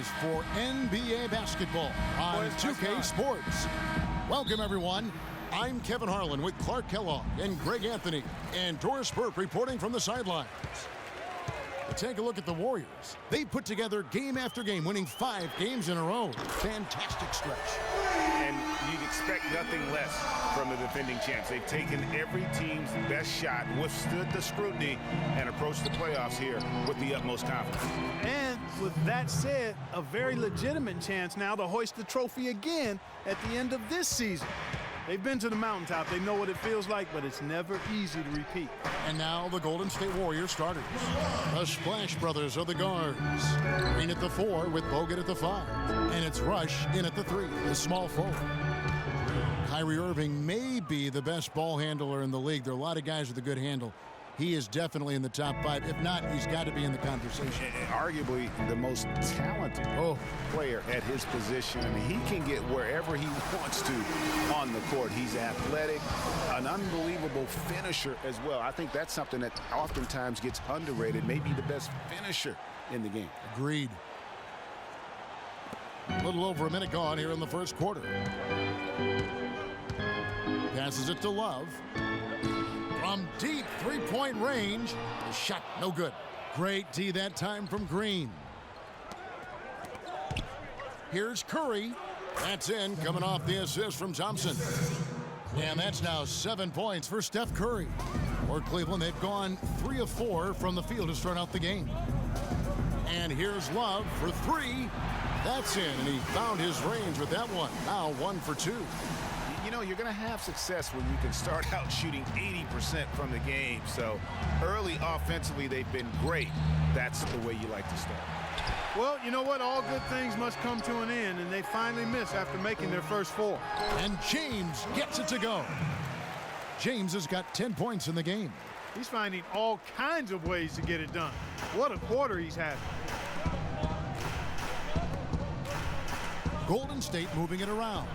is for NBA basketball on 2K Sports. Welcome, everyone. I'm Kevin Harlan with Clark Kellogg and Greg Anthony and Doris Burke reporting from the sidelines. Take a look at the Warriors. They put together game after game, winning 5 games in a row. Fantastic stretch. And you'd expect nothing less from the defending champs. They've taken every team's best shot, withstood the scrutiny, and approached the playoffs here with the utmost confidence. And with that said, a very legitimate chance now to hoist the trophy again at the end of this season. They've been to the mountaintop. They know what it feels like, but it's never easy to repeat. And now the Golden State Warriors starters. The Splash Brothers are the guards. Green at the 4 with Bogut at the 5. And it's Rush in at the 3, the small forward. Kyrie Irving may be the best ball handler in the league. There are a lot of guys with a good handle. He is definitely in the top 5. If not, he's got to be in the conversation. And arguably the most talented player at his position. I mean, he can get wherever he wants to on the court. He's athletic, an unbelievable finisher as well. I think that's something that oftentimes gets underrated. Maybe the best finisher in the game. Agreed. A little over a minute gone here in the first quarter. Passes it to Love. From deep three-point range, the shot no good. Great D that time from Green. Here's Curry. That's in, coming off the assist from Thompson. And that's now 7 points for Steph Curry. For Cleveland, they've gone 3 of 4 from the field to start out the game. And here's Love for 3. That's in, and he found his range with that one. Now 1 for 2. You know, you're going to have success when you can start out shooting 80% from the game. So early offensively, they've been great. That's the way you like to start. Well, you know what? All good things must come to an end, and they finally miss after making their first 4. And James gets it to go. James has got 10 points in the game. He's finding all kinds of ways to get it done. What a quarter he's having. Golden State moving it around.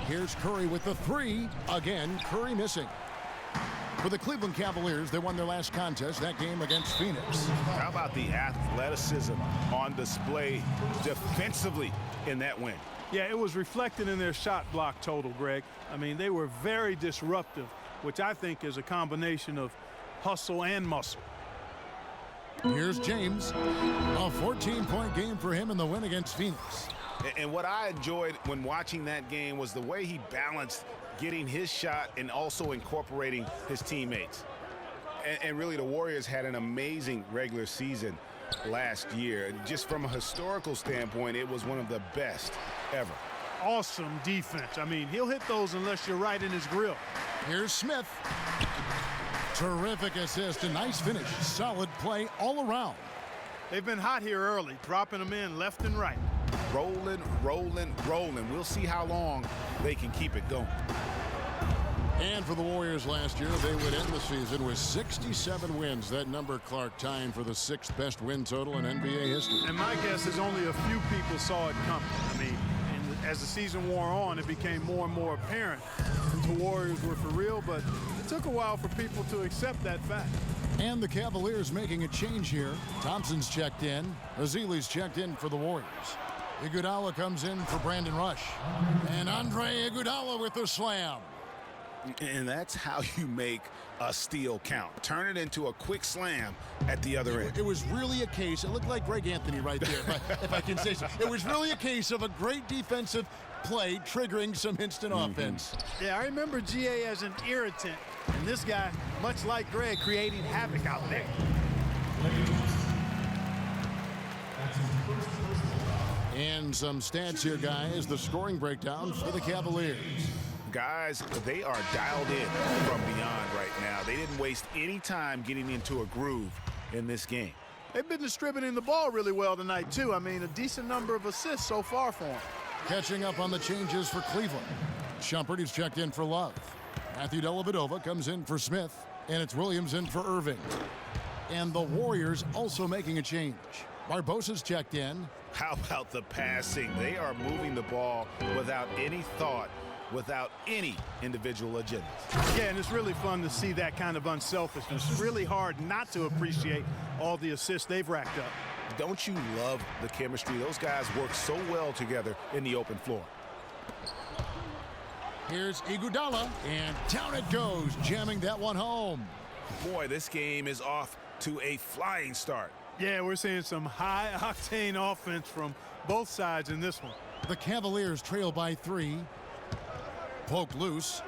Here's Curry with the 3. Again, Curry missing. For the Cleveland Cavaliers, they won their last contest, that game against Phoenix. How about the athleticism on display defensively in that win? Yeah, it was reflected in their shot block total, Greg. I mean, they were very disruptive, which I think is a combination of hustle and muscle. Here's James. A 14-point game for him in the win against Phoenix. And what I enjoyed when watching that game was the way he balanced getting his shot and also incorporating his teammates. And really, the Warriors had an amazing regular season last year. Just from a historical standpoint, it was one of the best ever. Awesome defense. I mean, he'll hit those unless you're right in his grill. Here's Smith. Terrific assist, a nice finish. Solid play all around. They've been hot here early, dropping them in left and right. Rolling, rolling, rolling. We'll see how long they can keep it going. And for the Warriors last year, they would end the season with 67 wins. That number, Clark, tying for the 6th best win total in NBA history. And my guess is only a few people saw it coming. I mean, as the season wore on, it became more and more apparent that the Warriors were for real, but it took a while for people to accept that fact. And the Cavaliers making a change here. Thompson's checked in. Azili's checked in for the Warriors. Iguodala comes in for Brandon Rush. And Andre Iguodala with the slam. And that's how you make a steal count. Turn it into a quick slam at the other end. It was really a case, it looked like Greg Anthony right there, if I can say so. It was really a case of a great defensive play triggering some instant offense. Yeah, I remember GA as an irritant. And this guy, much like Greg, creating havoc out there. And some stats here, guys. The scoring breakdown for the Cavaliers. Guys, they are dialed in from beyond right now. They didn't waste any time getting into a groove in this game. They've been distributing the ball really well tonight, too. I mean, a decent number of assists so far for them. Catching up on the changes for Cleveland. Shumpert is checked in for Love. Matthew Dellavedova comes in for Smith. And it's Williams in for Irving. And the Warriors also making a change. Barbosa's checked in. How about the passing? They are moving the ball without any thought, without any individual agenda. Yeah, and it's really fun to see that kind of unselfishness. It's really hard not to appreciate all the assists they've racked up. Don't you love the chemistry? Those guys work so well together in the open floor. Here's Iguodala, and down it goes, jamming that one home. Boy, this game is off to a flying start. Yeah, we're seeing some high-octane offense from both sides in this one. The Cavaliers trail by 3. Poke loose.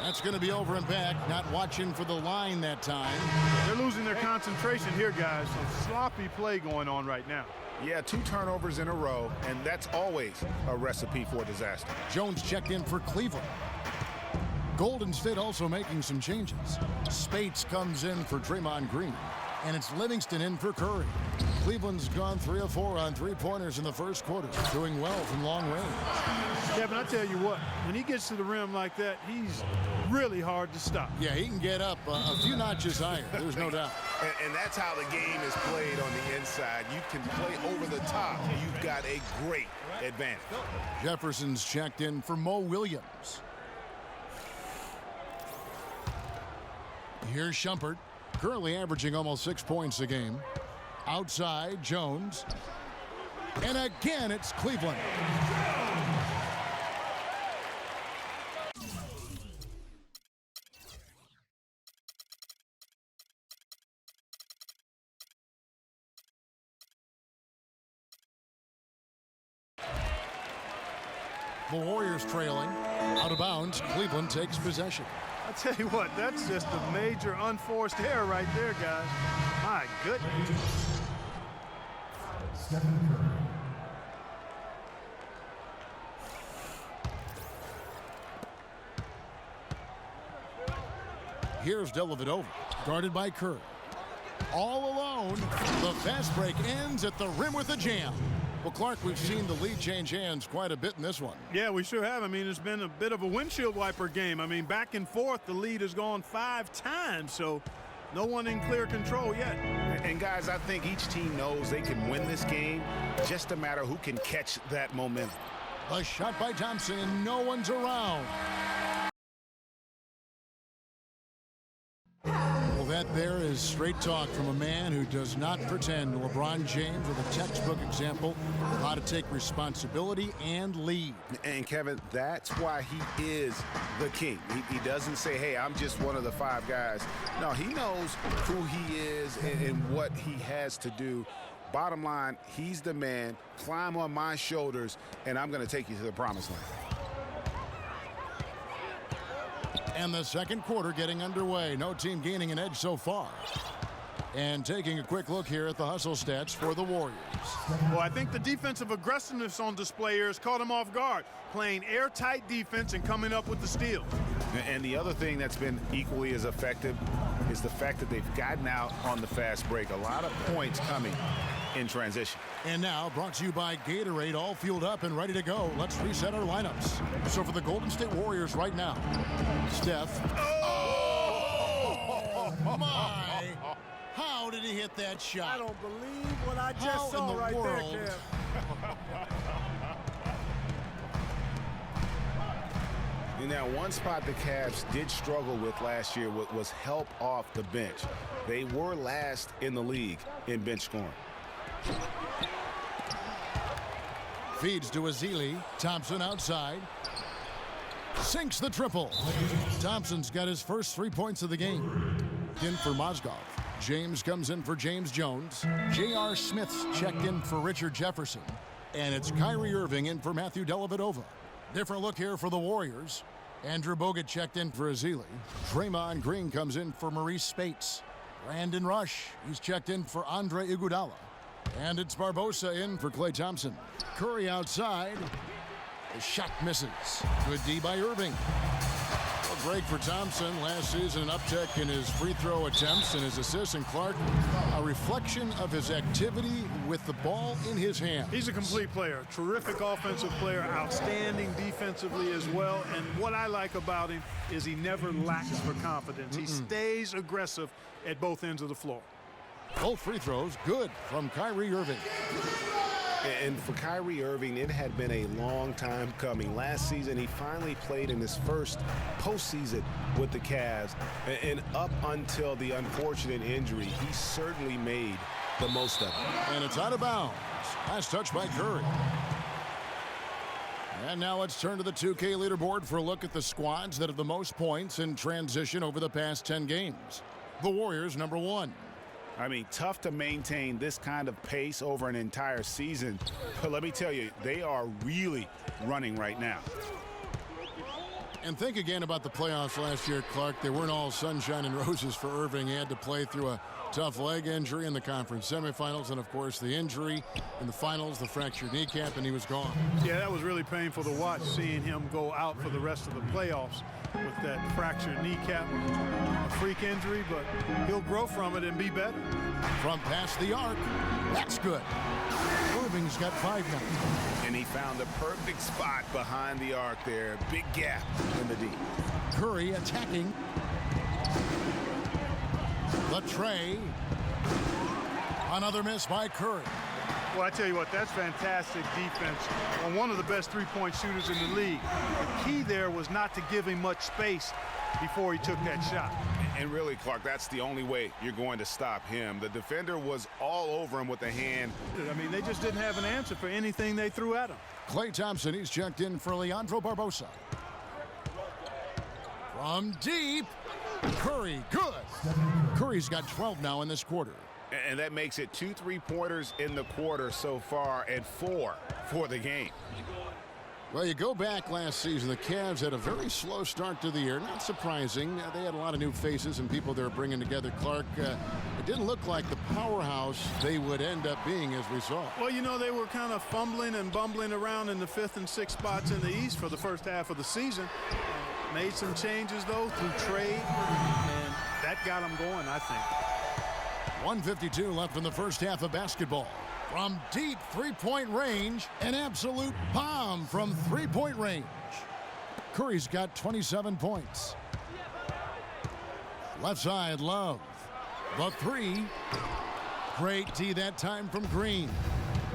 That's going to be over and back. Not watching for the line that time. They're losing their concentration here, guys. Some sloppy play going on right now. Yeah, 2 turnovers in a row, and that's always a recipe for disaster. Jones checked in for Cleveland. Golden State also making some changes. Spates comes in for Draymond Green, and it's Livingston in for Curry. Cleveland's gone 3 of 4 on 3-pointers in the first quarter, doing well from long range. Kevin, I tell you what, when he gets to the rim like that, he's really hard to stop. Yeah, he can get up a few notches higher, there's no doubt. And that's how the game is played on the inside. You can play over the top. You've got a great advantage. Jefferson's checked in for Mo Williams. Here's Shumpert, currently averaging almost 6 points a game. Outside, Jones. And again, it's Cleveland. The Warriors trailing. Out of bounds, Cleveland takes possession. I tell you what, that's just a major unforced error right there, guys. My goodness. Here's Dellavedova, guarded by Kerr. All alone, the fast break ends at the rim with a jam. Well, Clark, we've seen the lead change hands quite a bit in this one. Yeah, we sure have. I mean, it's been a bit of a windshield wiper game. I mean, back and forth, the lead has gone 5 times, so no one in clear control yet. And, guys, I think each team knows they can win this game, just a matter who can catch that momentum. A shot by Thompson, and no one's around. Well, that there is straight talk from a man who does not pretend. LeBron James with a textbook example of how to take responsibility and lead. And, Kevin, that's why he is the king. He doesn't say, hey, I'm just one of the 5 guys. No, he knows who he is and what he has to do. Bottom line, he's the man. Climb on my shoulders, and I'm going to take you to the promised land. And the second quarter getting underway. No team gaining an edge so far. And taking a quick look here at the hustle stats for the Warriors. Well, I think the defensive aggressiveness on display here has caught them off guard. Playing airtight defense and coming up with the steal. And the other thing that's been equally as effective is the fact that they've gotten out on the fast break. A lot of points coming in transition. And now brought to you by Gatorade, all fueled up and ready to go. Let's reset our lineups. So for the Golden State Warriors right now, Steph. Oh, my. How did he hit that shot? I don't believe what I just saw right there, Kev. Now, one spot the Cavs did struggle with last year was help off the bench. They were last in the league in bench scoring. Feeds to Azili. Thompson outside. Sinks the triple. Thompson's got his first 3 points of the game. In for Mozgov. James comes in for James Jones. J.R. Smith's checked in for Richard Jefferson. And it's Kyrie Irving in for Matthew Dellavedova. Different look here for the Warriors. Andrew Bogut checked in for Azili. Draymond Green comes in for Maurice Spates. Brandon Rush, he's checked in for Andre Iguodala. And it's Barbosa in for Klay Thompson. Curry outside. The shot misses. Good D by Irving. A break for Thompson. Last season, an uptick in his free throw attempts and his assists. And Clark, a reflection of his activity with the ball in his hand. He's a complete player. Terrific offensive player. Outstanding defensively as well. And what I like about him is he never lacks for confidence. He stays aggressive at both ends of the floor. Both free throws good from Kyrie Irving. And for Kyrie Irving, it had been a long time coming. Last season, he finally played in his first postseason with the Cavs. And up until the unfortunate injury, he certainly made the most of it. And it's out of bounds. Last touch by Curry. And now let's turn to the 2K leaderboard for a look at the squads that have the most points in transition over the past 10 games. The Warriors, number 1. I mean, tough to maintain this kind of pace over an entire season. But let me tell you, they are really running right now. And think again about the playoffs last year, Clark. They weren't all sunshine and roses for Irving. He had to play through a tough leg injury in the conference semifinals, and, of course, the injury in the finals, the fractured kneecap, and he was gone. Yeah, that was really painful to watch, seeing him go out for the rest of the playoffs with that fractured kneecap. A freak injury, but he'll grow from it and be better. From past the arc, that's good. Irving's got 5 now. And he found the perfect spot behind the arc there. Big gap in the D. Curry attacking. The tray. Another miss by Curry. Well, I tell you what, that's fantastic defense on one of the best three-point shooters in the league. The key there was not to give him much space before he took that shot. And really, Clark, that's the only way you're going to stop him. The defender was all over him with the hand. I mean, they just didn't have an answer for anything they threw at him. Klay Thompson, he's checked in for Leandro Barbosa. From deep, Curry, good. Curry's got 12 now in this quarter. And that makes it 2 3-pointers in the quarter so far and 4 for the game. Well, you go back last season, the Cavs had a very slow start to the year. Not surprising. They had a lot of new faces and people they were bringing together. Clark, it didn't look like the powerhouse they would end up being, as we saw. Well, you know, they were kind of fumbling and bumbling around in the 5th and 6th spots in the East for the first half of the season. Made some changes, though, through trade, and that got them going, I think. 1:52 left in the first half of basketball. From deep three-point range, an absolute bomb from three-point range. Curry's got 27 points. Left side, Love. The 3. Great D that time from Green.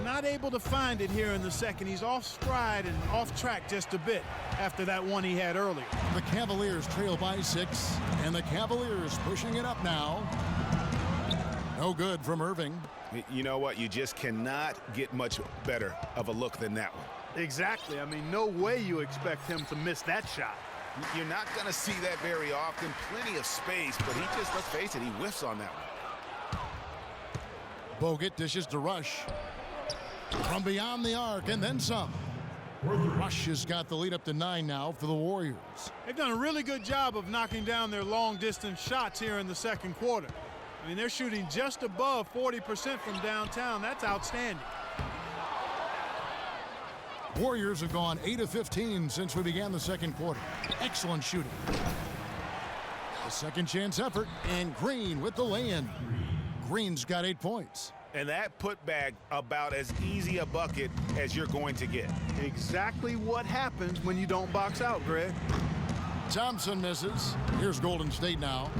Not able to find it here in the second. He's off stride and off track just a bit after that one he had earlier. The Cavaliers trail by 6, and the Cavaliers pushing it up now. No good from Irving. You know what? You just cannot get much better of a look than that one. Exactly. I mean, no way you expect him to miss that shot. You're not going to see that very often. Plenty of space, but he just, let's face it, he whiffs on that one. Bogut dishes to Rush. From beyond the arc, and then some. Rush has got the lead up to 9 now for the Warriors. They've done a really good job of knocking down their long-distance shots here in the second quarter. I mean, they're shooting just above 40% from downtown. That's outstanding. Warriors have gone 8 of 15 since we began the second quarter. Excellent shooting. A second chance effort, and Green with the lay-in. Green's got 8 points. And that putback about as easy a bucket as you're going to get. Exactly what happens when you don't box out, Greg. Thompson misses. Here's Golden State now.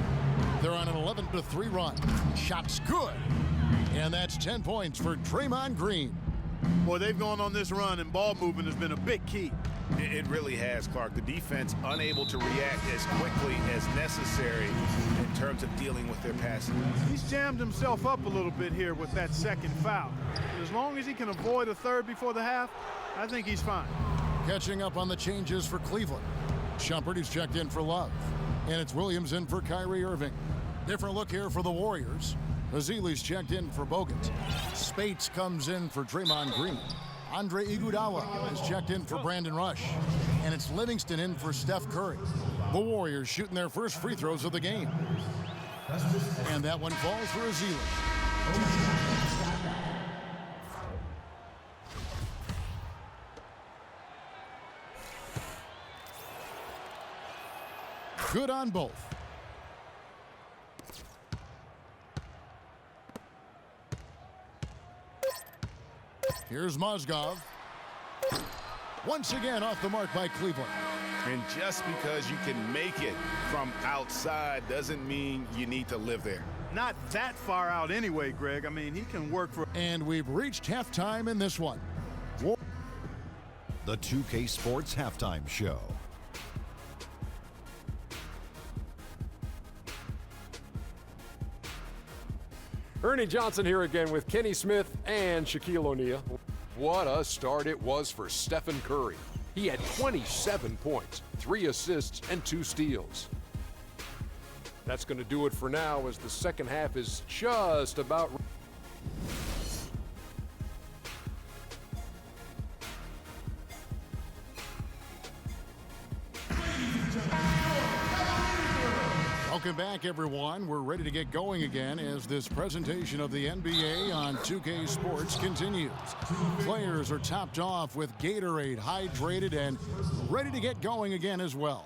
They're on an 11-3 run. Shot's good. And that's 10 points for Draymond Green. Boy, they've gone on this run, and ball movement has been a big key. It really has, Clark. The defense unable to react as quickly as necessary in terms of dealing with their passing. He's jammed himself up a little bit here with that second foul. As long as he can avoid a third before the half, I think he's fine. Catching up on the changes for Cleveland. Shumpert is checked in for Love. And it's Williams in for Kyrie Irving. Different look here for the Warriors. Azili's checked in for Bogut. Spates comes in for Draymond Green. Andre Iguodala is checked in for Brandon Rush. And it's Livingston in for Steph Curry. The Warriors shooting their first free throws of the game. And that one falls for Azili. Good on both. Here's Mozgov. Once again off the mark by Cleveland. And just because you can make it from outside doesn't mean you need to live there. Not that far out anyway, Greg. I mean, he can work for... And we've reached halftime in this one. The 2K Sports Halftime Show. Ernie Johnson here again with Kenny Smith and Shaquille O'Neal. What a start it was for Stephen Curry. He had 27 points, 3 assists, and 2 steals. That's going to do it for now as the second half is just about. Welcome back, everyone. We're ready to get going again as this presentation of the NBA on 2K Sports continues. Players are topped off with Gatorade, hydrated, and ready to get going again as well.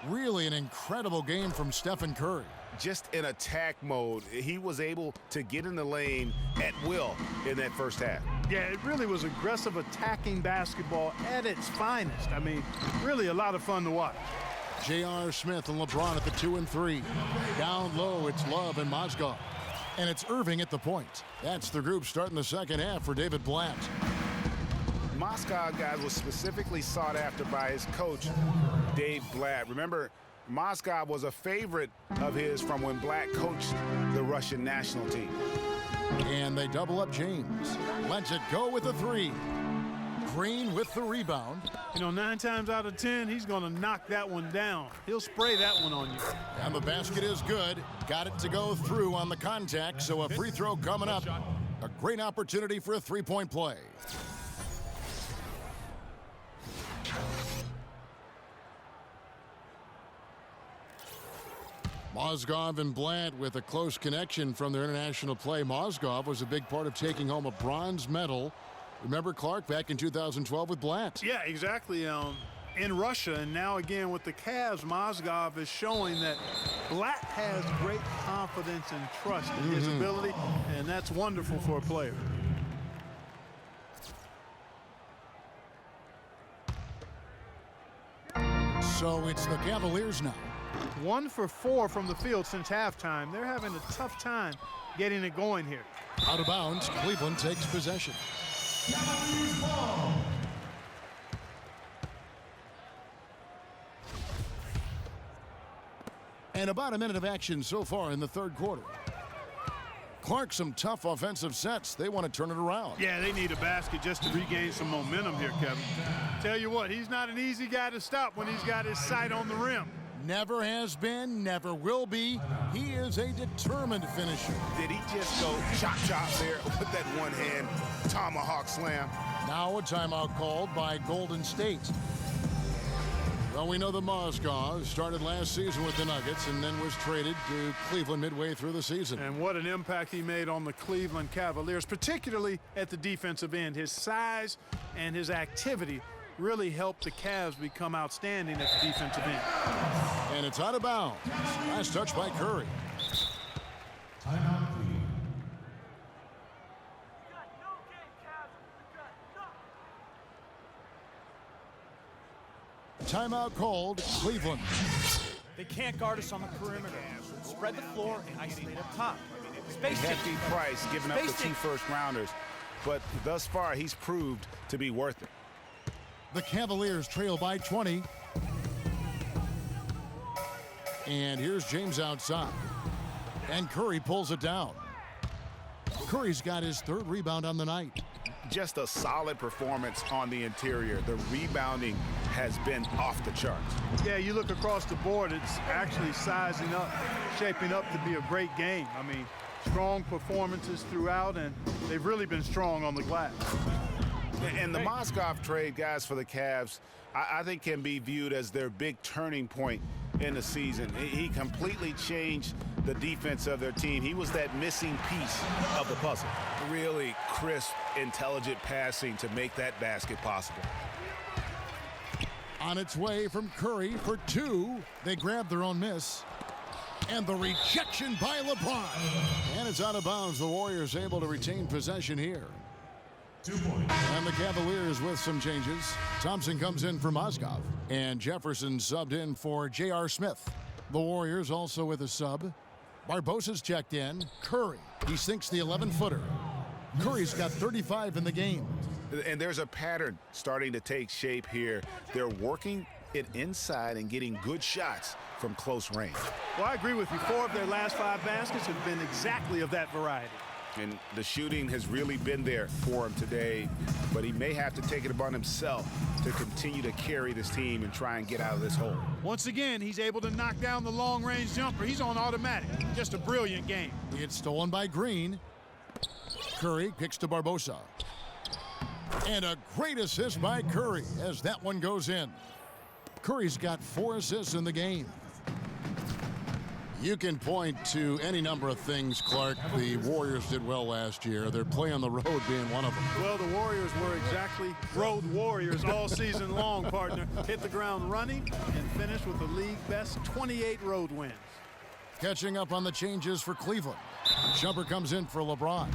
Really an incredible game from Stephen Curry. Just in attack mode, he was able to get in the lane at will in that first half. Yeah, it really was aggressive attacking basketball at its finest. I mean, really a lot of fun to watch. J.R. Smith and LeBron at the 2 and 3. Down low, it's Love and Mozgov. And it's Irving at the point. That's the group starting the second half for David Blatt. Mozgov, guys, was specifically sought after by his coach, Dave Blatt. Remember, Mozgov was a favorite of his from when Blatt coached the Russian national team. And they double up James. Lets it go with the 3. Green with the rebound. You know, 9 times out of 10, he's going to knock that one down. He'll spray that one on you. And the basket is good. Got it to go through on the contact, so a free throw coming up. A great opportunity for a three-point play. Mozgov and Blatt with a close connection from their international play. Mozgov was a big part of taking home a bronze medal. Remember Clark back in 2012 with Blatt? Yeah, exactly. In Russia, and now again with the Cavs, Mozgov is showing that Blatt has great confidence and trust in his ability, and that's wonderful for a player. So it's the Cavaliers now. 1 for 4 from the field since halftime. They're having a tough time getting it going here. Out of bounds, Cleveland takes possession. And about a minute of action so far in the third quarter. Clark, some tough offensive sets. They want to turn it around. Yeah, they need a basket just to regain some momentum here, Kevin. Tell you what, he's not an easy guy to stop when he's got his sight on the rim. Never has been, never will be. He is a determined finisher. Did he just go chop there with that one-hand tomahawk slam? Now a timeout called by Golden State. Well, we know the Mozgov started last season with the Nuggets and then was traded to Cleveland midway through the season. And what an impact he made on the Cleveland Cavaliers, particularly at the defensive end. His size and his activity really helped the Cavs become outstanding at the defensive end. And it's out of bounds. Last touch by Curry. Timeout called, Cleveland. They can't guard us on the perimeter. Spread the floor and isolate up top. Hefty price giving up the 2 first-rounders, but thus far he's proved to be worth it. The Cavaliers trail by 20. And here's James outside. And Curry pulls it down. Curry's got his 3rd rebound on the night. Just a solid performance on the interior. The rebounding has been off the charts. Yeah, you look across the board, it's actually sizing up, shaping up to be a great game. I mean, strong performances throughout, and they've really been strong on the glass. And the Mozgov trade, guys, for the Cavs, I think can be viewed as their big turning point in the season. He completely changed the defense of their team. He was that missing piece of the puzzle. Really crisp, intelligent passing to make that basket possible. On its way from Curry for 2. They grab their own miss. And the rejection by LeBron. And it's out of bounds. The Warriors able to retain possession here. 2 points. And the Cavaliers with some changes. Thompson comes in for Mozgov. And Jefferson subbed in for J.R. Smith. The Warriors also with a sub. Barbosa's checked in. Curry. He sinks the 11-footer. Curry's got 35 in the game. And there's a pattern starting to take shape here. They're working it inside and getting good shots from close range. Well, I agree with you. 4 of their last 5 baskets have been exactly of that variety. And the shooting has really been there for him today, but he may have to take it upon himself to continue to carry this team and try and get out of this hole. Once again, he's able to knock down the long-range jumper. He's on automatic. Just a brilliant game. It's stolen by Green. Curry kicks to Barbosa. And a great assist by Curry as that one goes in. Curry's got 4 assists in the game. You can point to any number of things, Clark, the Warriors did well last year. Their play on the road being one of them. Well, the Warriors were exactly road warriors all season long, partner. Hit the ground running and finished with the league best 28 road wins. Catching up on the changes for Cleveland. Jumper comes in for LeBron.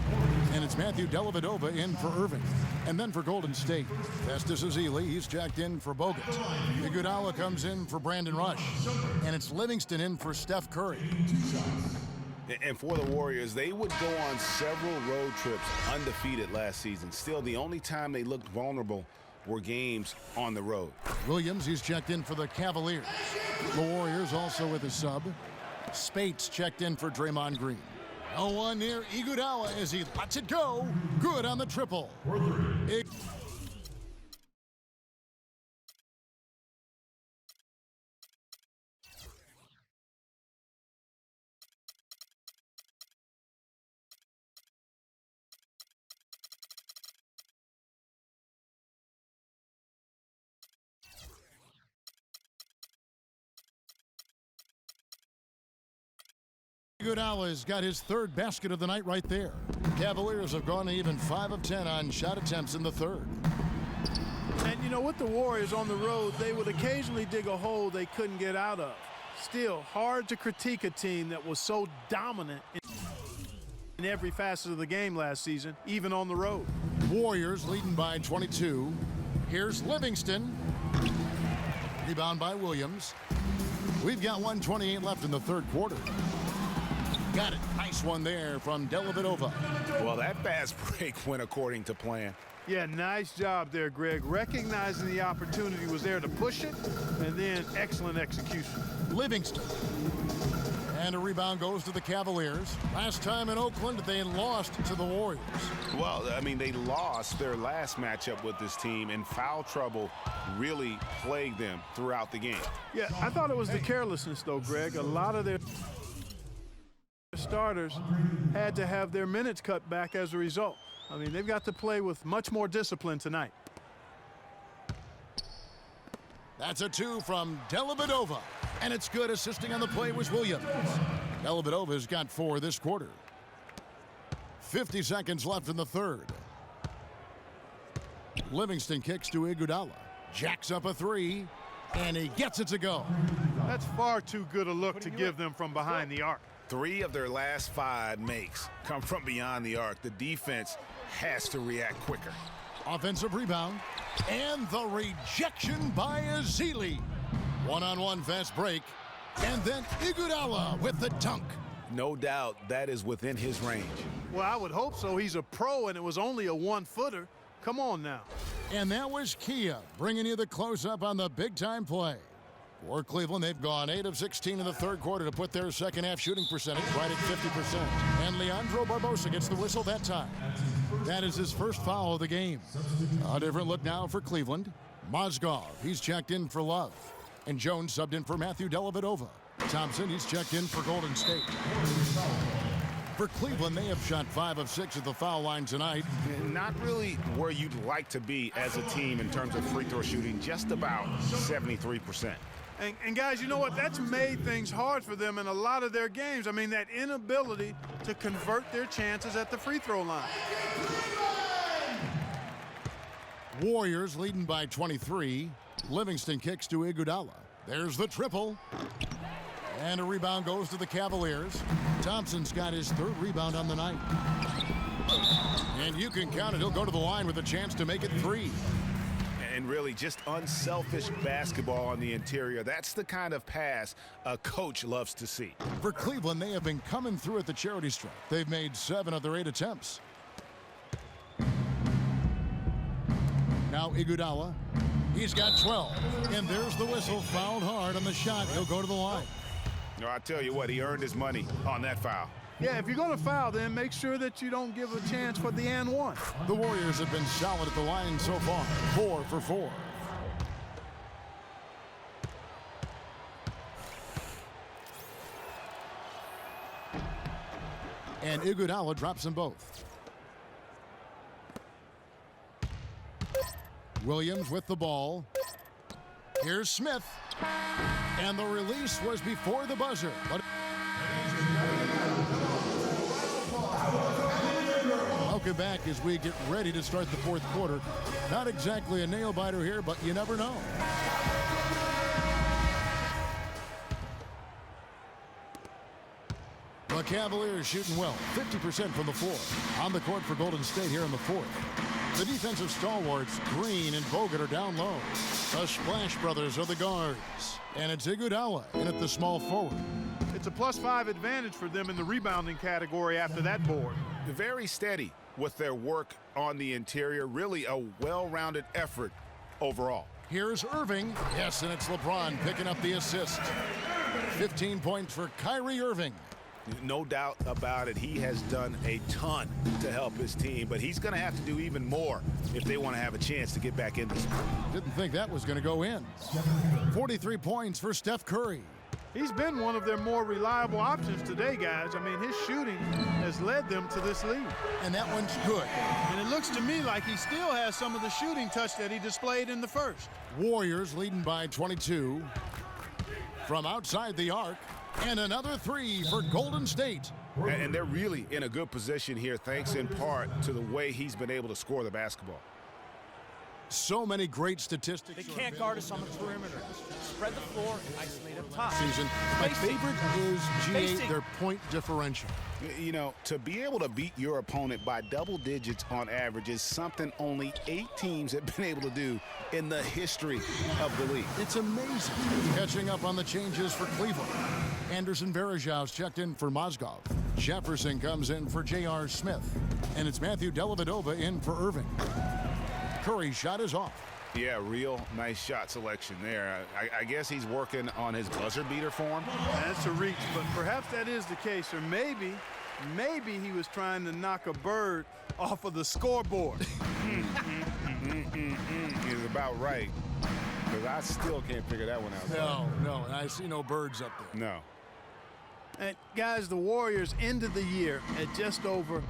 And it's Matthew Dellavedova in for Irving. And then for Golden State, Festus Ezeli, he's jacked in for Bogut. Iguodala comes in for Brandon Rush. And it's Livingston in for Steph Curry. And for the Warriors, they would go on several road trips undefeated last season. Still, the only time they looked vulnerable were games on the road. Williams, he's checked in for the Cavaliers. The Warriors also with a sub. Spates checked in for Draymond Green. No one near Iguodala as he lets it go. Good on the triple. Iguodala's got his 3rd basket of the night right there. Cavaliers have gone even 5 of 10 on shot attempts in the 3rd. And, you know, with the Warriors on the road, they would occasionally dig a hole they couldn't get out of. Still, hard to critique a team that was so dominant in every facet of the game last season, even on the road. Warriors leading by 22. Here's Livingston. Rebound by Williams. We've got 1:28 left in the 3rd quarter. Got it. Nice one there from Dellavedova. Well, that fast break went according to plan. Yeah, nice job there, Greg. Recognizing the opportunity was there to push it, and then excellent execution. Livingston. And a rebound goes to the Cavaliers. Last time in Oakland, they lost to the Warriors. Well, I mean, they lost their last matchup with this team, and foul trouble really plagued them throughout the game. Yeah, I thought it was the carelessness, though, Greg. A lot of their starters had to have their minutes cut back as a result. I mean, they've got to play with much more discipline tonight. That's a 2 from Dellavedova. And it's good. Assisting on the play was Williams. Dellavedova's got 4 this quarter. 50 seconds left in the 3rd. Livingston kicks to Iguodala. Jacks up a 3. And he gets it to go. That's far too good a look to give them from behind the arc. 3 of their last 5 makes come from beyond the arc. The defense has to react quicker. Offensive rebound. And the rejection by Ezeli. One-on-one fast break. And then Iguodala with the dunk. No doubt that is within his range. Well, I would hope so. He's a pro, and it was only a 1-footer. Come on now. And that was Kia bringing you the close-up on the big-time play. For Cleveland, they've gone 8 of 16 in the 3rd quarter to put their second-half shooting percentage right at 50%. And Leandro Barbosa gets the whistle that time. That is his first foul of the game. A different look now for Cleveland. Mozgov, he's checked in for Love. And Jones subbed in for Matthew Dellavedova. Thompson, he's checked in for Golden State. For Cleveland, they have shot 5 of 6 at the foul line tonight. Not really where you'd like to be as a team in terms of free throw shooting, just about 73%. And guys, you know what? That's made things hard for them in a lot of their games. I mean, that inability to convert their chances at the free throw line. Warriors leading by 23. Livingston kicks to Iguodala. There's the triple. And a rebound goes to the Cavaliers. Thompson's got his 3rd rebound on the night. And you can count it. He'll go to the line with a chance to make it 3. And really just unselfish basketball on the interior. That's the kind of pass a coach loves to see. For Cleveland, they have been coming through at the charity stripe. They've made 7 of their 8 attempts. Now Iguodala. He's got 12. And there's the whistle. Fouled hard on the shot. He'll go to the line. No, I tell you what, he earned his money on that foul. Yeah, if you're going to foul, then make sure that you don't give a chance for the and one. The Warriors have been solid at the line so far, 4 for 4. And Iguodala drops them both. Williams with the ball. Here's Smith. And the release was before the buzzer. But welcome back as we get ready to start the fourth quarter. Not exactly a nail-biter here, but you never know. The Cavaliers shooting well, 50% from the floor. On the court for Golden State here in the fourth. The defensive stalwarts, Green and Bogut, are down low. The Splash Brothers are the guards. And it's Iguodala in at the small forward. It's a +5 advantage for them in the rebounding category after that board. Very steady with their work on the interior. Really a well-rounded effort overall. Here's Irving. Yes, and it's LeBron picking up the assist. 15 points for Kyrie Irving. No doubt about it. He has done a ton to help his team, but he's going to have to do even more if they want to have a chance to get back in this. Didn't think that was going to go in. 43 points for Steph Curry. He's been one of their more reliable options today, guys. I mean, his shooting has led them to this lead. And that one's good. And it looks to me like he still has some of the shooting touch that he displayed in the first. Warriors leading by 22. From outside the arc. And another three for Golden State. And they're really in a good position here, thanks in part to the way he's been able to score the basketball. So many great statistics. They can't guard us on the perimeter. Spread the floor and isolate up top. Season. My favorite is Spacing. their point differential. You know, to be able to beat your opponent by double digits on average is something only 8 teams have been able to do in the history of the league. It's amazing. Catching up on the changes for Cleveland. Anderson Varejau's checked in for Mozgov. Jefferson comes in for J.R. Smith. And it's Matthew Dellavedova in for Irving. Curry's shot is off. Yeah, real nice shot selection there. I guess he's working on his buzzer beater form. That's a reach, but perhaps that is the case. Or maybe he was trying to knock a bird off of the scoreboard. He's about right. Because I still can't figure that one out. No, and I see no birds up there. No. And guys, the Warriors ended the year at just over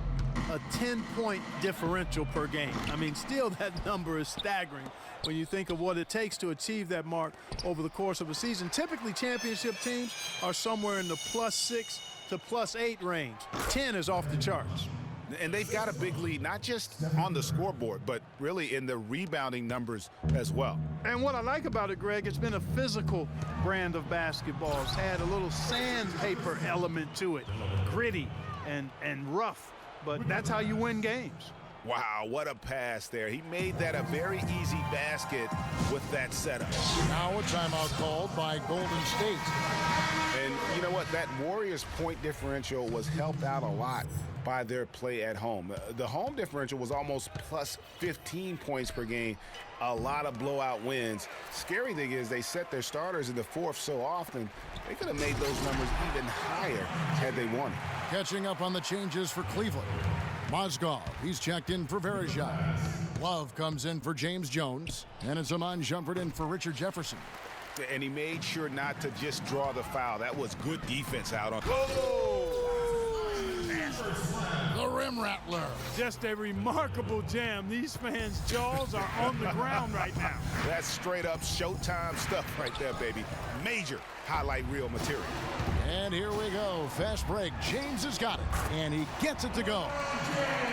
a 10-point differential per game. I mean, still that number is staggering when you think of what it takes to achieve that mark over the course of a season. Typically, championship teams are somewhere in the +6 to +8 range. 10 is off the charts. And they've got a big lead, not just on the scoreboard, but really in the rebounding numbers as well. And what I like about it, Greg, it's been a physical brand of basketball. It's had a little sandpaper element to it, gritty and rough, but that's how you win games. Wow, what a pass there. He made that a very easy basket with that setup. Now a timeout called by Golden State. And you know what? That Warriors point differential was helped out a lot by their play at home. The home differential was almost +15 points per game. A lot of blowout wins. Scary thing is they set their starters in the fourth so often, they could have made those numbers even higher had they won. Catching up on the changes for Cleveland. Mozgov, he's checked in for Varejao. Love comes in for James Jones. And it's Amon Shumpert in for Richard Jefferson. And he made sure not to just draw the foul. That was good defense out on. The rim rattler. Just a remarkable jam. These fans' jaws are on the ground right now. That's straight up Showtime stuff right there, baby. Major highlight reel material. And here we go. Fast break. James has got it. And he gets it to go.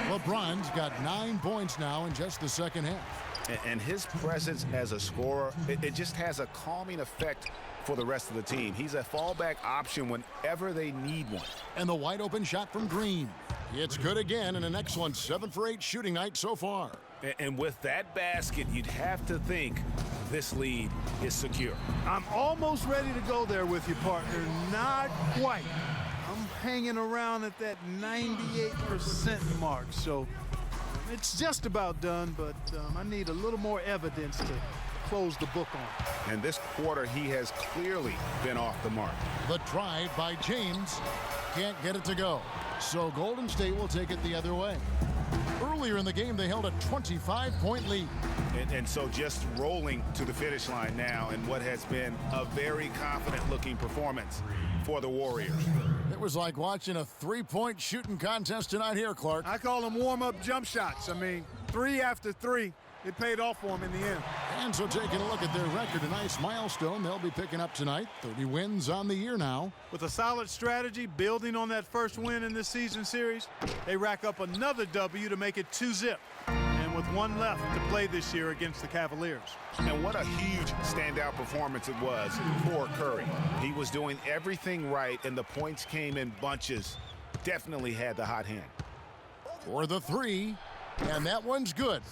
LeBron's got 9 points now in just the second half. And his presence as a scorer, it just has a calming effect for the rest of the team. He's a fallback option whenever they need one. And the wide open shot from Green. It's good again, and an excellent 7 for 8 shooting night so far. And with that basket, you'd have to think this lead is secure. I'm almost ready to go there with you, partner. Not quite. I'm hanging around at that 98% mark, so it's just about done, but I need a little more evidence to close the book on. And this quarter, he has clearly been off the mark. The drive by James. Can't get it to go. So Golden State will take it the other way. Earlier in the game, they held a 25-point lead. And so just rolling to the finish line now in what has been a very confident-looking performance for the Warriors. It was like watching a three-point shooting contest tonight here, Clark. I call them warm-up jump shots. I mean, 3 after 3. It paid off for them in the end. And so taking a look at their record, a nice milestone they'll be picking up tonight. 30 wins on the year now. With a solid strategy, building on that first win in this season series, they rack up another W to make it 2-0. And with 1 left to play this year against the Cavaliers. And what a huge standout performance it was for Curry. He was doing everything right, and the points came in bunches. Definitely had the hot hand. For the 3, and that one's good.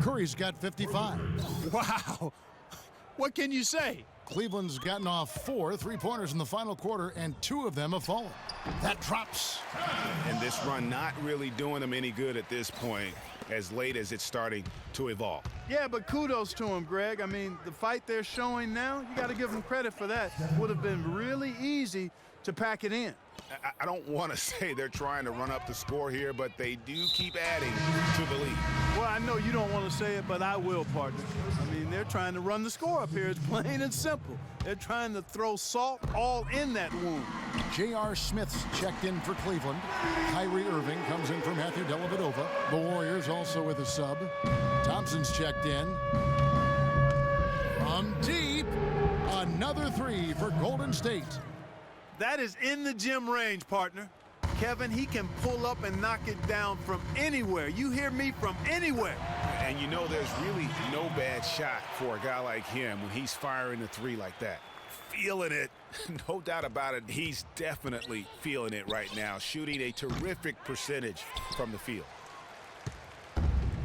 Curry's got 55. Wow. What can you say? Cleveland's gotten off 4 3-pointers in the final quarter, and 2 of them have fallen. That drops. And this run not really doing them any good at this point, as late as it's starting to evolve. Yeah, but kudos to him, Greg. I mean, the fight they're showing now, you got to give them credit for that. Would have been really easy to pack it in. I don't want to say they're trying to run up the score here, but they do keep adding to the lead. Well, I know you don't want to say it, but I will, partner. I mean, they're trying to run the score up here. It's plain and simple. They're trying to throw salt all in that wound. J.R. Smith's checked in for Cleveland. Kyrie Irving comes in for Matthew Dellavedova. The Warriors also with a sub. Thompson's checked in. From deep, another 3 for Golden State. That is in the gym range, partner. Kevin, he can pull up and knock it down from anywhere. You hear me? From anywhere. And you know there's really no bad shot for a guy like him when he's firing a 3 like that. Feeling it. No doubt about it. He's definitely feeling it right now, shooting a terrific percentage from the field.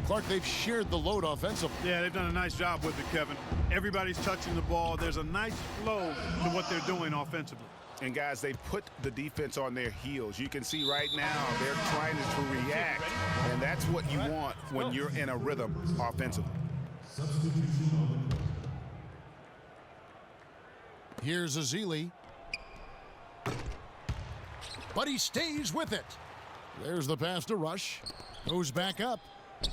Clark, they've shared the load offensively. Yeah, they've done a nice job with it, Kevin. Everybody's touching the ball. There's a nice flow to what they're doing offensively. And guys, they put the defense on their heels. You can see right now they're trying to react, and that's what you want when you're in a rhythm offensively. Here's Azili. But he stays with it. There's the pass to Rush. Goes back up.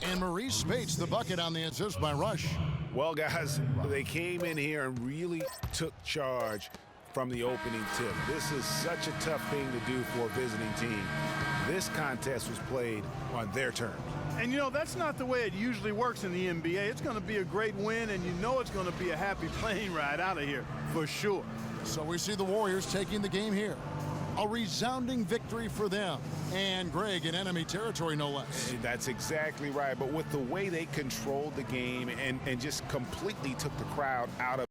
And Maurice Spates the bucket on the assist by Rush. Well, guys, they came in here and really took charge from the opening tip. This is such a tough thing to do for a visiting team. This contest was played on their terms. And you know, that's not the way it usually works in the NBA. It's going to be a great win, and you know it's going to be a happy plane ride out of here, for sure. So we see the Warriors taking the game here. A resounding victory for them. And Greg, in enemy territory, no less. That's exactly right. But with the way they controlled the game and just completely took the crowd out of